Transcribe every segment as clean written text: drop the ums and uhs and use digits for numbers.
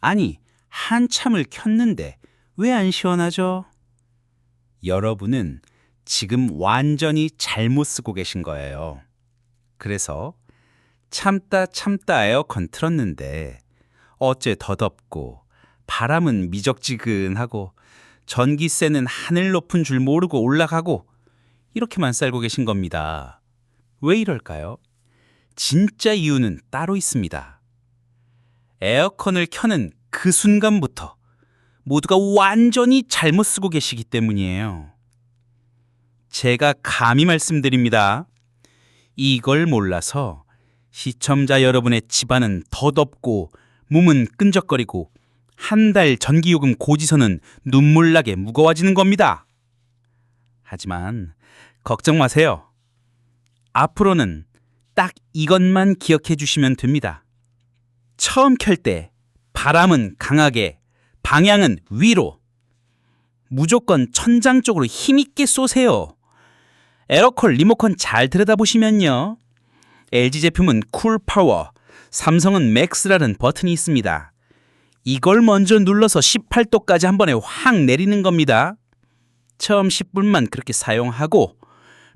아니, 한참을 켰는데 왜 안 시원하죠? 여러분은 지금 완전히 잘못 쓰고 계신 거예요. 그래서 참다 참다 에어컨 틀었는데 어째 더 덥고 바람은 미적지근하고 전기세는 하늘 높은 줄 모르고 올라가고 이렇게만 살고 계신 겁니다. 왜 이럴까요? 진짜 이유는 따로 있습니다. 에어컨을 켜는 그 순간부터 모두가 완전히 잘못 쓰고 계시기 때문이에요. 제가 감히 말씀드립니다. 이걸 몰라서 시청자 여러분의 집안은 더 덥고 몸은 끈적거리고 한 달 전기요금 고지서는 눈물나게 무거워지는 겁니다. 하지만 걱정 마세요. 앞으로는 딱 이것만 기억해 주시면 됩니다. 처음 켤 때 바람은 강하게, 방향은 위로. 무조건 천장 쪽으로 힘있게 쏘세요. 에어컨 리모컨 잘 들여다보시면요. LG 제품은 쿨파워, 삼성은 맥스라는 버튼이 있습니다. 이걸 먼저 눌러서 18도까지 한 번에 확 내리는 겁니다. 처음 10분만 그렇게 사용하고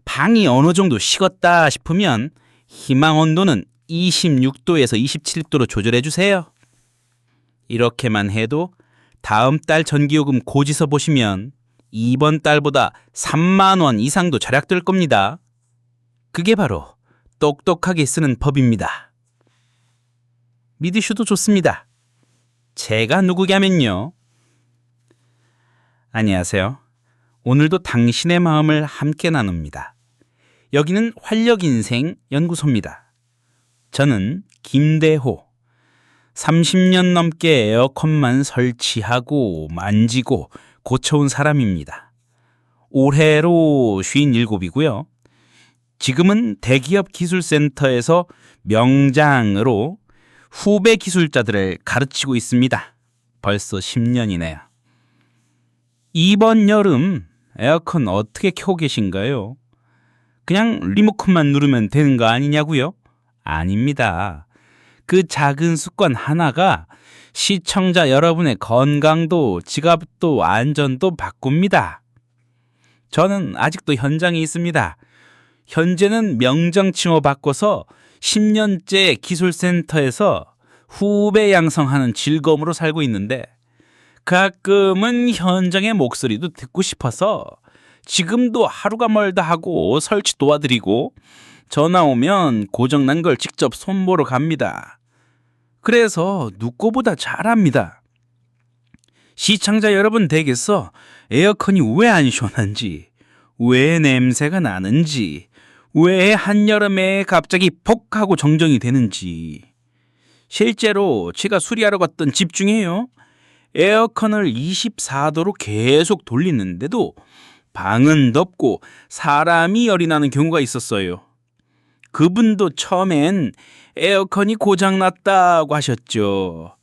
방이 어느 정도 식었다 싶으면 희망 온도는 26도에서 27도로 조절해 주세요. 이렇게만 해도 다음 달 전기요금 고지서 보시면 이번 달보다 3만 원 이상도 절약될 겁니다. 그게 바로 똑똑하게 쓰는 법입니다. 믿으셔도 좋습니다. 제가 누구냐면요. 안녕하세요. 오늘도 당신의 마음을 함께 나눕니다. 여기는 활력인생 연구소입니다. 저는 김대호. 30년 넘게 에어컨만 설치하고 만지고 고쳐온 사람입니다. 올해로 57이고요. 지금은 대기업 기술센터에서 명장으로 후배 기술자들을 가르치고 있습니다. 벌써 10년이네요. 이번 여름 에어컨 어떻게 켜고 계신가요? 그냥 리모컨만 누르면 되는 거 아니냐고요? 아닙니다. 그 작은 습관 하나가 시청자 여러분의 건강도 지갑도 안전도 바꿉니다. 저는 아직도 현장에 있습니다. 현재는 명장 칭호 바꿔서 10년째 기술센터에서 후배 양성하는 즐거움으로 살고 있는데 가끔은 현장의 목소리도 듣고 싶어서 지금도 하루가 멀다 하고 설치 도와드리고 전화 오면 고장난 걸 직접 손보러 갑니다. 그래서 누구보다 잘합니다. 시청자 여러분 댁에서 에어컨이 왜 안 시원한지, 왜 냄새가 나는지, 왜 한여름에 갑자기 폭 하고 정정이 되는지. 실제로 제가 수리하러 갔던 집 중에요. 에어컨을 24도로 계속 돌리는데도 방은 덥고 사람이 열이 나는 경우가 있었어요. 그분도 처음엔 에어컨이 고장났다고 하셨죠.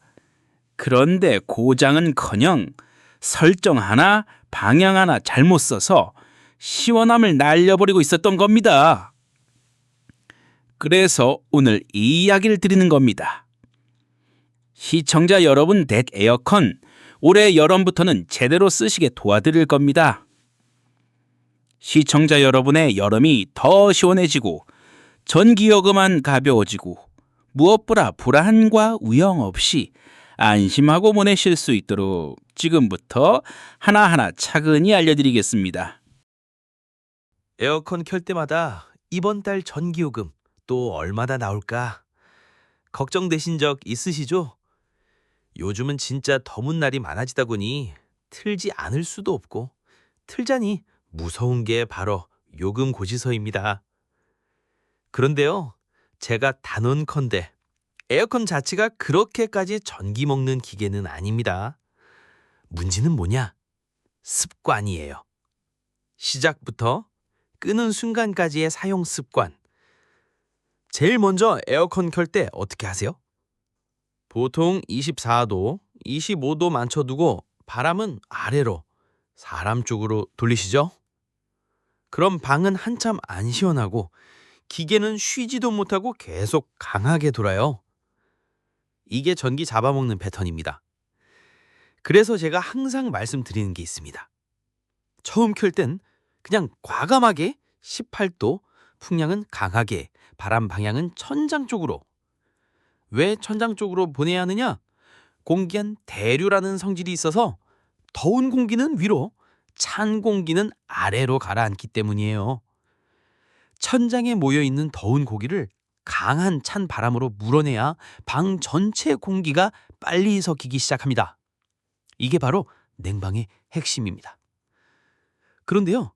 그런데 고장은커녕 설정 하나, 방향 하나 잘못 써서 시원함을 날려버리고 있었던 겁니다. 그래서 오늘 이 이야기를 드리는 겁니다. 시청자 여러분 댁 에어컨 올해 여름부터는 제대로 쓰시게 도와드릴 겁니다. 시청자 여러분의 여름이 더 시원해지고 전기요금만 가벼워지고 무엇보다 불안과 우영 없이 안심하고 보내실 수 있도록 지금부터 하나하나 차근히 알려드리겠습니다. 에어컨 켤 때마다 이번 달 전기요금 또 얼마나 나올까? 걱정되신 적 있으시죠? 요즘은 진짜 더운 날이 많아지다 보니 틀지 않을 수도 없고 틀자니 무서운 게 바로 요금 고지서입니다. 그런데요, 제가 단언컨대 에어컨 자체가 그렇게까지 전기 먹는 기계는 아닙니다. 문제는 뭐냐? 습관이에요. 시작부터 끄는 순간까지의 사용 습관. 제일 먼저 에어컨 켤 때 어떻게 하세요? 보통 24도, 25도 맞춰두고 바람은 아래로, 사람 쪽으로 돌리시죠? 그럼 방은 한참 안 시원하고 기계는 쉬지도 못하고 계속 강하게 돌아요. 이게 전기 잡아먹는 패턴입니다. 그래서 제가 항상 말씀드리는 게 있습니다. 처음 켤 땐 그냥 과감하게 18도, 풍량은 강하게, 바람 방향은 천장 쪽으로. 왜 천장 쪽으로 보내야 하느냐? 공기한 대류라는 성질이 있어서 더운 공기는 위로, 찬 공기는 아래로 가라앉기 때문이에요. 천장에 모여 있는 더운 공기를 강한 찬 바람으로 물어내야 방 전체 공기가 빨리 섞이기 시작합니다. 이게 바로 냉방의 핵심입니다. 그런데요,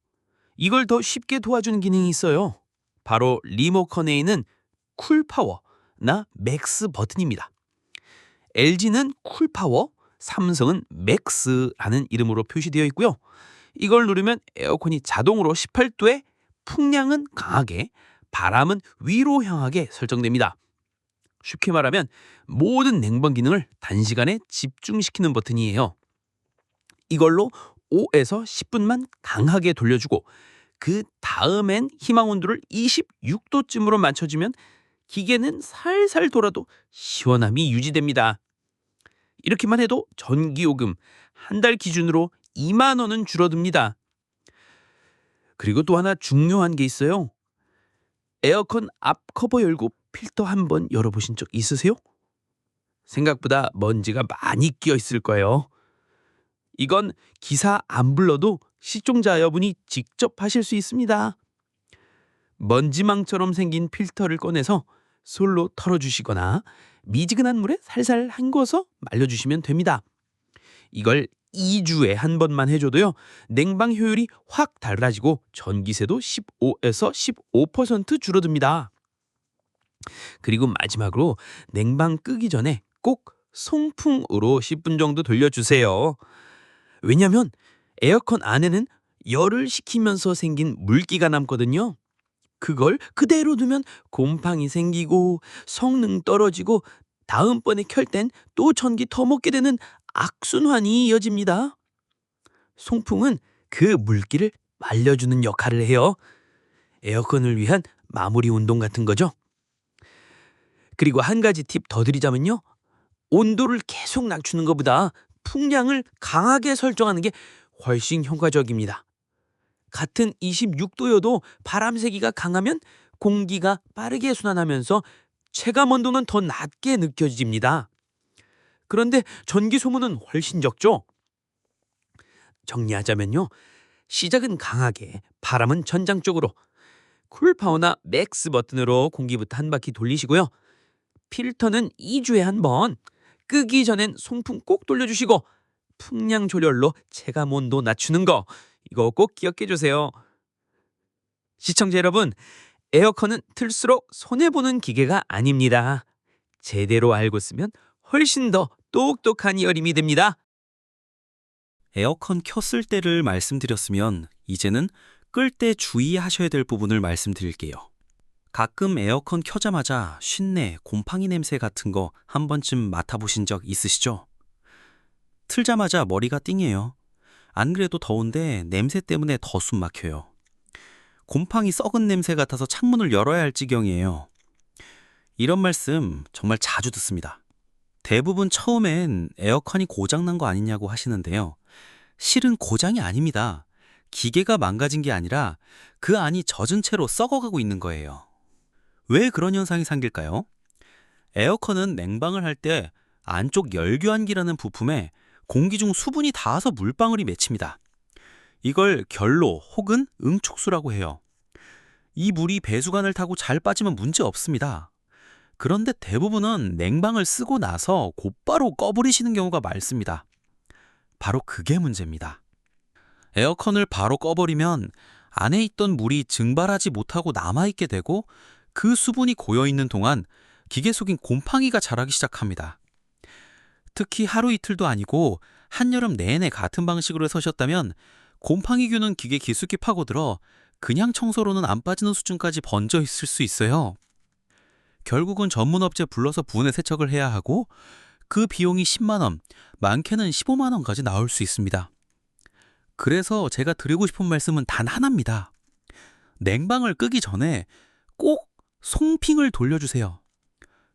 이걸 더 쉽게 도와주는 기능이 있어요. 바로 리모컨에 있는 쿨파워나 맥스 버튼입니다. LG는 쿨파워, 삼성은 맥스라는 이름으로 표시되어 있고요. 이걸 누르면 에어컨이 자동으로 18도에 풍량은 강하게, 바람은 위로 향하게 설정됩니다. 쉽게 말하면 모든 냉방 기능을 단시간에 집중시키는 버튼이에요. 이걸로 5에서 10분만 강하게 돌려주고 그 다음엔 희망 온도를 26도쯤으로 맞춰주면 기계는 살살 돌아도 시원함이 유지됩니다. 이렇게만 해도 전기요금 한 달 기준으로 2만 원은 줄어듭니다. 그리고 또 하나 중요한 게 있어요. 에어컨 앞 커버 열고 필터 한번 열어보신 적 있으세요? 생각보다 먼지가 많이 끼어 있을 거예요. 이건 기사 안 불러도 시청자 여러분이 직접 하실 수 있습니다. 먼지망처럼 생긴 필터를 꺼내서 솔로 털어주시거나 미지근한 물에 살살 헹궈서 말려주시면 됩니다. 이걸 2주에 한 번만 해줘도요, 냉방 효율이 확 달라지고 전기세도 15에서 15% 줄어듭니다. 그리고 마지막으로 냉방 끄기 전에 꼭 송풍으로 10분 정도 돌려주세요. 왜냐면 에어컨 안에는 열을 식히면서 생긴 물기가 남거든요. 그걸 그대로 두면 곰팡이 생기고 성능 떨어지고 다음번에 켤 땐 또 전기 더 먹게 되는 악순환이 이어집니다. 송풍은 그 물기를 말려주는 역할을 해요. 에어컨을 위한 마무리 운동 같은 거죠. 그리고 한 가지 팁 더 드리자면요. 온도를 계속 낮추는 것보다 풍량을 강하게 설정하는 게 훨씬 효과적입니다. 같은 26도여도 바람 세기가 강하면 공기가 빠르게 순환하면서 체감 온도는 더 낮게 느껴집니다. 그런데 전기 소모는 훨씬 적죠. 정리하자면요. 시작은 강하게, 바람은 천장 쪽으로, 쿨파워나 맥스 버튼으로 공기부터 한 바퀴 돌리시고요. 필터는 2주에 한 번, 끄기 전엔 송풍 꼭 돌려주시고 풍량 조절로 체감 온도 낮추는 거, 이거 꼭 기억해 주세요. 시청자 여러분, 에어컨은 틀수록 손해보는 기계가 아닙니다. 제대로 알고 쓰면 훨씬 더 똑똑한 여림이 됩니다. 에어컨 켰을 때를 말씀드렸으면 이제는 끌 때 주의하셔야 될 부분을 말씀드릴게요. 가끔 에어컨 켜자마자 쉰내, 곰팡이 냄새 같은 거 한 번쯤 맡아보신 적 있으시죠? 틀자마자 머리가 띵해요. 안 그래도 더운데 냄새 때문에 더 숨 막혀요. 곰팡이 썩은 냄새 같아서 창문을 열어야 할 지경이에요. 이런 말씀 정말 자주 듣습니다. 대부분 처음엔 에어컨이 고장난 거 아니냐고 하시는데요. 실은 고장이 아닙니다. 기계가 망가진 게 아니라 그 안이 젖은 채로 썩어가고 있는 거예요. 왜 그런 현상이 생길까요? 에어컨은 냉방을 할 때 안쪽 열교환기라는 부품에 공기 중 수분이 닿아서 물방울이 맺힙니다. 이걸 결로 혹은 응축수라고 해요. 이 물이 배수관을 타고 잘 빠지면 문제 없습니다. 그런데 대부분은 냉방을 쓰고 나서 곧바로 꺼버리시는 경우가 많습니다. 바로 그게 문제입니다. 에어컨을 바로 꺼버리면 안에 있던 물이 증발하지 못하고 남아있게 되고 그 수분이 고여있는 동안 기계 속인 곰팡이가 자라기 시작합니다. 특히 하루 이틀도 아니고 한여름 내내 같은 방식으로 서셨다면 곰팡이균은 기계 깊숙이 파고들어 그냥 청소로는 안 빠지는 수준까지 번져 있을 수 있어요. 결국은 전문업체 불러서 분해 세척을 해야 하고 그 비용이 10만 원, 많게는 15만 원까지 나올 수 있습니다. 그래서 제가 드리고 싶은 말씀은 단 하나입니다. 냉방을 끄기 전에 꼭 송핑을 돌려주세요.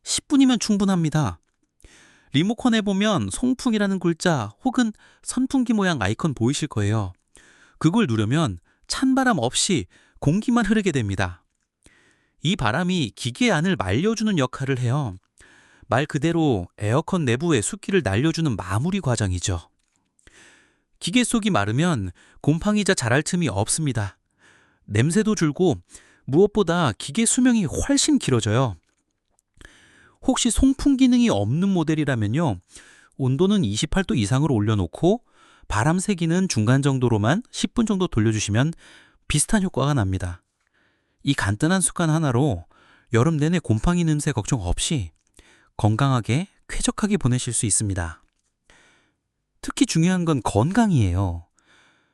10분이면 충분합니다. 리모컨에 보면 송풍이라는 글자 혹은 선풍기 모양 아이콘 보이실 거예요. 그걸 누르면 찬바람 없이 공기만 흐르게 됩니다. 이 바람이 기계 안을 말려주는 역할을 해요. 말 그대로 에어컨 내부의 습기를 날려주는 마무리 과정이죠. 기계 속이 마르면 곰팡이자 자랄 틈이 없습니다. 냄새도 줄고 무엇보다 기계 수명이 훨씬 길어져요. 혹시 송풍 기능이 없는 모델이라면요, 온도는 28도 이상으로 올려놓고 바람 세기는 중간 정도로만 10분 정도 돌려주시면 비슷한 효과가 납니다. 이 간단한 습관 하나로 여름 내내 곰팡이 냄새 걱정 없이 건강하게 쾌적하게 보내실 수 있습니다. 특히 중요한 건 건강이에요.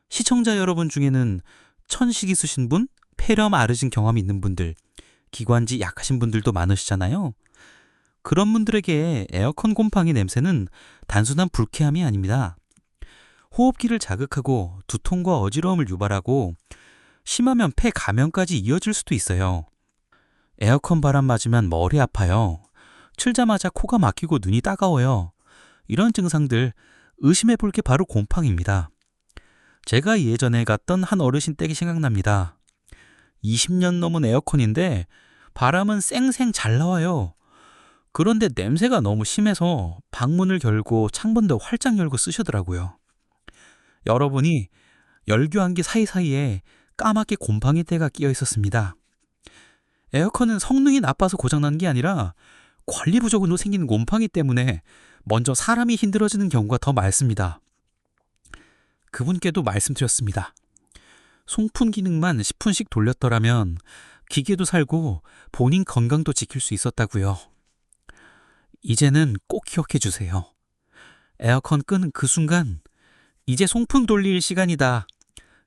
시청자 여러분 중에는 천식 있으신 분, 폐렴 아르진 경험이 있는 분들, 기관지 약하신 분들도 많으시잖아요. 그런 분들에게 에어컨 곰팡이 냄새는 단순한 불쾌함이 아닙니다. 호흡기를 자극하고 두통과 어지러움을 유발하고 심하면 폐 감염까지 이어질 수도 있어요. 에어컨 바람 맞으면 머리 아파요. 틀자마자 코가 막히고 눈이 따가워요. 이런 증상들 의심해 볼 게 바로 곰팡이입니다. 제가 예전에 갔던 한 어르신 댁이 생각납니다. 20년 넘은 에어컨인데 바람은 쌩쌩 잘 나와요. 그런데 냄새가 너무 심해서 방문을 열고 창문도 활짝 열고 쓰시더라고요. 여러분이 열교환기 사이사이에 까맣게 곰팡이 때가 끼어 있었습니다. 에어컨은 성능이 나빠서 고장난 게 아니라 관리 부족으로 생긴 곰팡이 때문에 먼저 사람이 힘들어지는 경우가 더 많습니다. 그분께도 말씀드렸습니다. 송풍 기능만 10분씩 돌렸더라면 기계도 살고 본인 건강도 지킬 수 있었다고요. 이제는 꼭 기억해 주세요. 에어컨 끄는 그 순간 이제 송풍 돌릴 시간이다.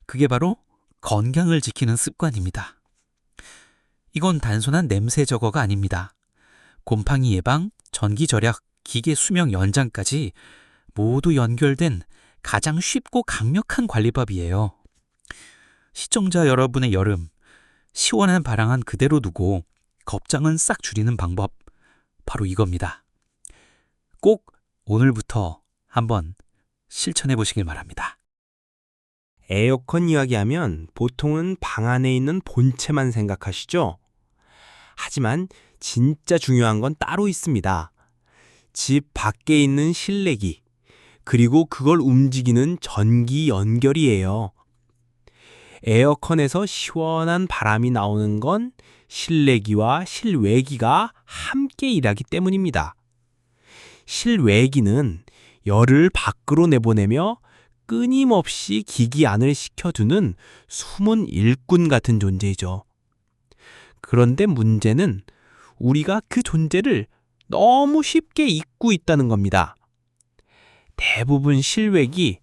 그게 바로 건강을 지키는 습관입니다. 이건 단순한 냄새 제거가 아닙니다. 곰팡이 예방, 전기 절약, 기계 수명 연장까지 모두 연결된 가장 쉽고 강력한 관리법이에요. 시청자 여러분의 여름, 시원한 바람은 그대로 두고 겁장은 싹 줄이는 방법, 바로 이겁니다. 꼭 오늘부터 한번 실천해 보시길 바랍니다. 에어컨 이야기하면 보통은 방 안에 있는 본체만 생각하시죠? 하지만 진짜 중요한 건 따로 있습니다. 집 밖에 있는 실내기, 그리고 그걸 움직이는 전기 연결이에요. 에어컨에서 시원한 바람이 나오는 건 실내기와 실외기가 함께 일하기 때문입니다. 실외기는 열을 밖으로 내보내며 끊임없이 기기 안을 식혀두는 숨은 일꾼 같은 존재이죠. 그런데 문제는 우리가 그 존재를 너무 쉽게 잊고 있다는 겁니다. 대부분 실외기,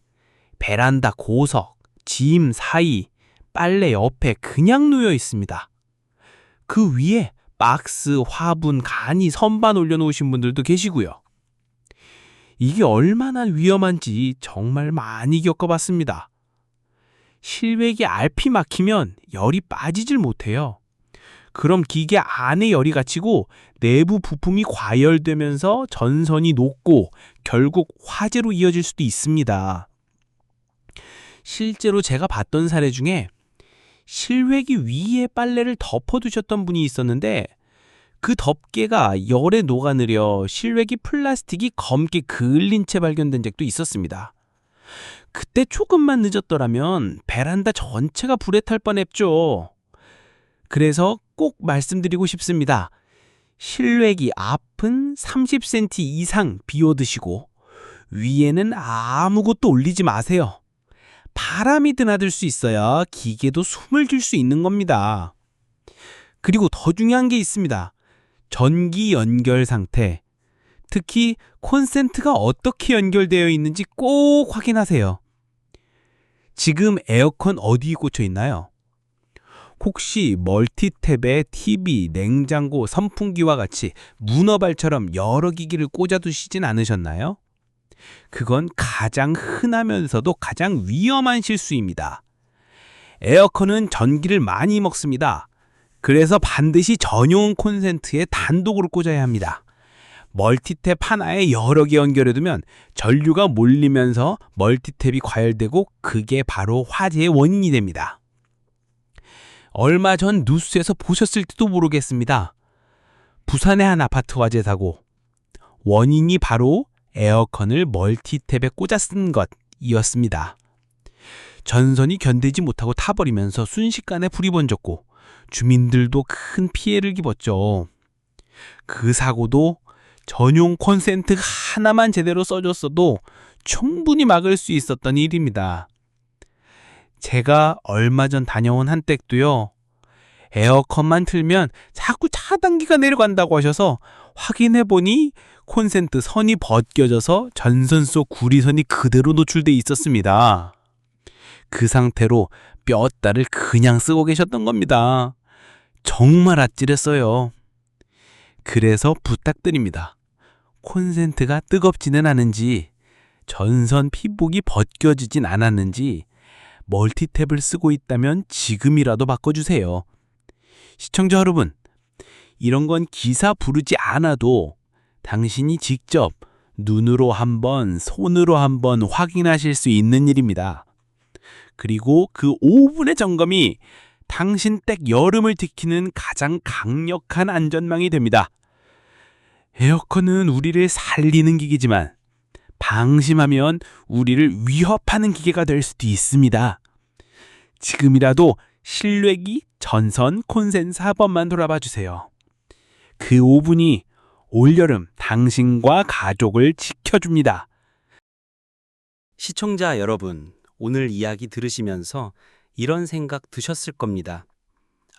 베란다 고석, 짐 사이, 빨래 옆에 그냥 놓여 있습니다. 그 위에 박스, 화분, 간이 선반 올려놓으신 분들도 계시고요. 이게 얼마나 위험한지 정말 많이 겪어봤습니다. 실외기 알피 막히면 열이 빠지질 못해요. 그럼 기계 안에 열이 갇히고 내부 부품이 과열되면서 전선이 녹고 결국 화재로 이어질 수도 있습니다. 실제로 제가 봤던 사례 중에 실외기 위에 빨래를 덮어두셨던 분이 있었는데 그 덮개가 열에 녹아내려 실외기 플라스틱이 검게 그을린 채 발견된 적도 있었습니다. 그때 조금만 늦었더라면 베란다 전체가 불에 탈 뻔했죠. 그래서 꼭 말씀드리고 싶습니다. 실외기 앞은 30cm 이상 비워두시고 위에는 아무것도 올리지 마세요. 바람이 드나들 수 있어야 기계도 숨을 줄 수 있는 겁니다. 그리고 더 중요한 게 있습니다. 전기 연결 상태, 특히 콘센트가 어떻게 연결되어 있는지 꼭 확인하세요. 지금 에어컨 어디에 꽂혀 있나요? 혹시 멀티탭에 TV, 냉장고, 선풍기와 같이 문어발처럼 여러 기기를 꽂아두시진 않으셨나요? 그건 가장 흔하면서도 가장 위험한 실수입니다. 에어컨은 전기를 많이 먹습니다. 그래서 반드시 전용 콘센트에 단독으로 꽂아야 합니다. 멀티탭 하나에 여러 개 연결해두면 전류가 몰리면서 멀티탭이 과열되고 그게 바로 화재의 원인이 됩니다. 얼마 전 뉴스에서 보셨을지도 모르겠습니다. 부산의 한 아파트 화재 사고. 원인이 바로 에어컨을 멀티탭에 꽂아 쓴 것이었습니다. 전선이 견디지 못하고 타버리면서 순식간에 불이 번졌고 주민들도 큰 피해를 입었죠. 그 사고도 전용 콘센트 하나만 제대로 써줬어도 충분히 막을 수 있었던 일입니다. 제가 얼마 전 다녀온 한댁도요. 에어컨만 틀면 자꾸 차단기가 내려간다고 하셔서 확인해보니 콘센트 선이 벗겨져서 전선 속 구리선이 그대로 노출돼 있었습니다. 그 상태로 몇 달을 그냥 쓰고 계셨던 겁니다. 정말 아찔했어요. 그래서 부탁드립니다. 콘센트가 뜨겁지는 않은지, 전선 피복이 벗겨지진 않았는지 멀티탭을 쓰고 있다면 지금이라도 바꿔주세요. 시청자 여러분, 이런 건 기사 부르지 않아도 당신이 직접 눈으로 한번, 손으로 한번 확인하실 수 있는 일입니다. 그리고 그 5분의 점검이 당신 댁 여름을 지키는 가장 강력한 안전망이 됩니다. 에어컨은 우리를 살리는 기기지만 방심하면 우리를 위협하는 기계가 될 수도 있습니다. 지금이라도 실외기, 전선, 콘센트 4번만 돌아봐 주세요. 그 5분이 올여름 당신과 가족을 지켜줍니다. 시청자 여러분, 오늘 이야기 들으시면서 이런 생각 드셨을 겁니다.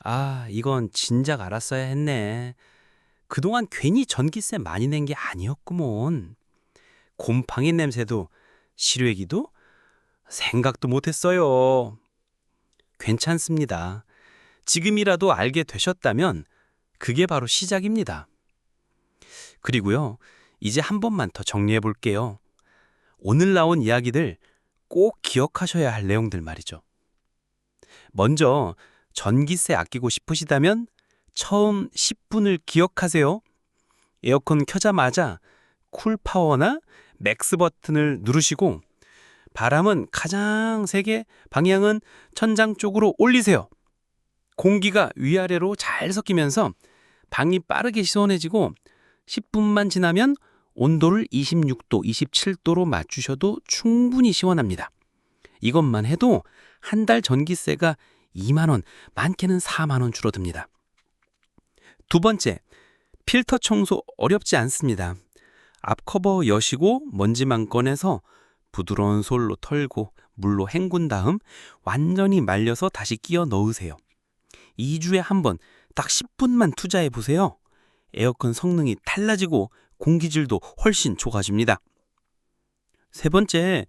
아, 이건 진작 알았어야 했네. 그동안 괜히 전기세 많이 낸 게 아니었구먼. 곰팡이 냄새도 실외기도 생각도 못했어요. 괜찮습니다. 지금이라도 알게 되셨다면 그게 바로 시작입니다. 그리고요, 이제 한 번만 더 정리해 볼게요. 오늘 나온 이야기들 꼭 기억하셔야 할 내용들 말이죠. 먼저 전기세 아끼고 싶으시다면 처음 10분을 기억하세요. 에어컨 켜자마자 쿨파워나 맥스 버튼을 누르시고 바람은 가장 세게 방향은 천장 쪽으로 올리세요. 공기가 위아래로 잘 섞이면서 방이 빠르게 시원해지고 10분만 지나면 온도를 26도, 27도로 맞추셔도 충분히 시원합니다. 이것만 해도 한 달 전기세가 2만 원, 많게는 4만 원 줄어듭니다. 두 번째, 필터 청소 어렵지 않습니다. 앞 커버 여시고 먼지만 꺼내서 부드러운 솔로 털고 물로 헹군 다음 완전히 말려서 다시 끼워 넣으세요. 2주에 한 번 딱 10분만 투자해 보세요. 에어컨 성능이 달라지고 공기질도 훨씬 좋아집니다. 세 번째,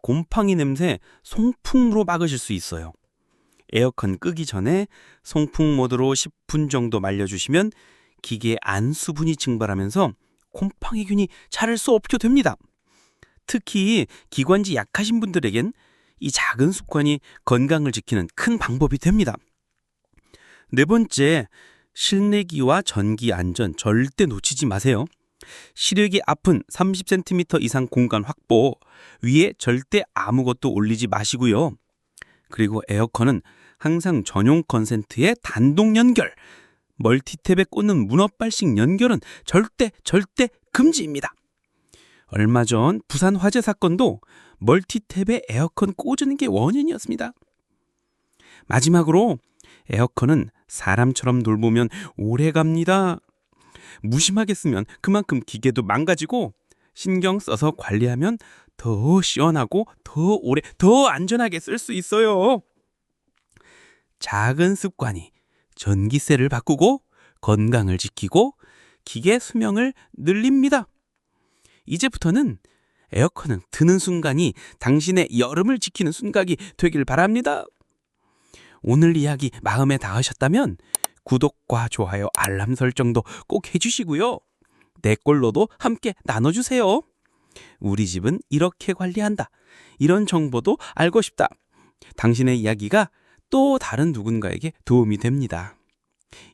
곰팡이 냄새 송풍으로 막으실 수 있어요. 에어컨 끄기 전에 송풍 모드로 10분 정도 말려주시면 기계 안 수분이 증발하면서 곰팡이균이 자랄 수 없게 됩니다. 특히 기관지 약하신 분들에겐 이 작은 습관이 건강을 지키는 큰 방법이 됩니다. 네 번째, 실내기와 전기 안전 절대 놓치지 마세요. 실외기 앞은 30cm 이상 공간 확보, 위에 절대 아무것도 올리지 마시고요. 그리고 에어컨은 항상 전용 콘센트에 단독 연결, 멀티탭에 꽂는 문어발식 연결은 절대 금지입니다. 얼마 전 부산 화재 사건도 멀티탭에 에어컨 꽂는 게 원인이었습니다. 마지막으로 에어컨은 사람처럼 돌보면 오래 갑니다. 무심하게 쓰면 그만큼 기계도 망가지고 신경 써서 관리하면 더 시원하고 더 오래 더 안전하게 쓸 수 있어요. 작은 습관이 전기세를 바꾸고 건강을 지키고 기계 수명을 늘립니다. 이제부터는 에어컨은 드는 순간이 당신의 여름을 지키는 순간이 되길 바랍니다. 오늘 이야기 마음에 닿으셨다면 구독과 좋아요, 알람 설정도 꼭 해주시고요. 내 걸로도 함께 나눠주세요. 우리 집은 이렇게 관리한다. 이런 정보도 알고 싶다. 당신의 이야기가 또 다른 누군가에게 도움이 됩니다.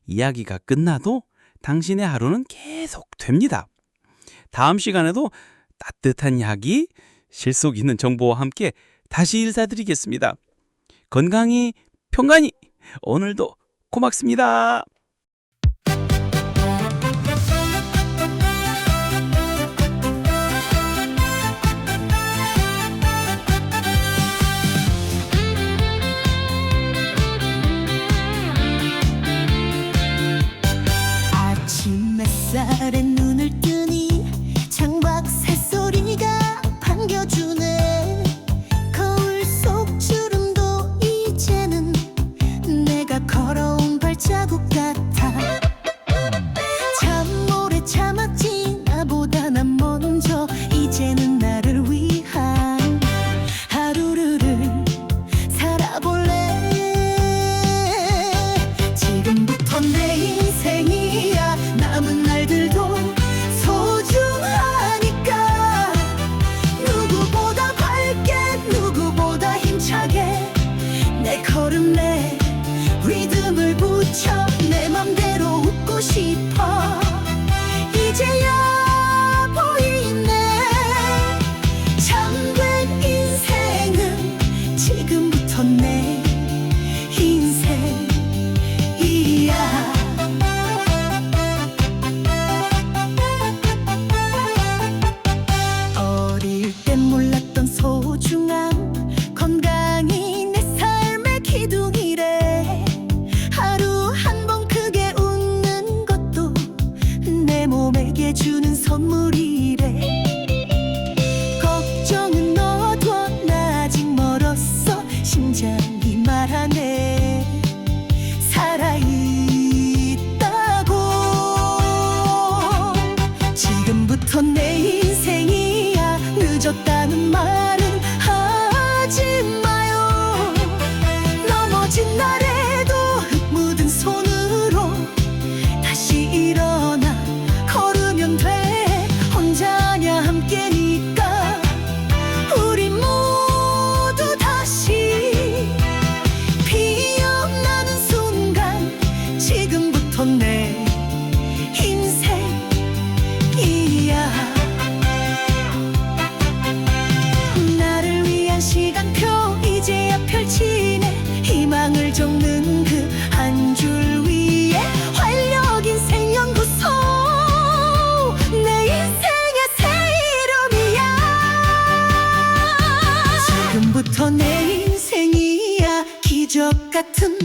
이야기가 끝나도 당신의 하루는 계속 됩니다. 다음 시간에도 따뜻한 이야기, 실속 있는 정보와 함께 다시 인사드리겠습니다. 건강히 평안히 오늘도 고맙습니다. 아침 햇살에 눈을 뜨니 창밖 새소리가 반겨주네. 거울 속 주름도 이제는 내가 걸어온 발자국 같아. 참 오래 참았지 나보다 난 먼저. 이제는 나를 위한 하루를 살아볼래. 지금부터 내 인생이야. 남은 날들도 소중하니까. 누구보다 밝게 누구보다 힘차게 내 걸음 내 리듬을 붙여 내 맘대로 웃고 싶어. 이제야 보이네. 참된 인생은 지금부터 내 인생이야. 어릴 땐 몰랐던 소중함, 건강이 내 삶의 기둥이래. 하루 한 번 크게 웃는 것도 내 몸에게 주는 선물이래. 걱정은 너도 나 아직 멀었어. 심장이 말하네. 살아있다고. 지금부터 내 인생이야. 늦었다는 말은 하지 마요. 넘어진 날에도 흙 묻은 손으로 다시 일어나 걸으면 돼. 혼자냐 함께니까. 우리 모두 다시 피어나는 순간. 지금부터 내 인생이야. 나를 위한 시간표 이제야 펼치네. 희망을 적는 그 한 줄 위에 활력 인생 연구소. 내 인생의 새 이름이야. 지금부터 내 인생이야. 기적 같은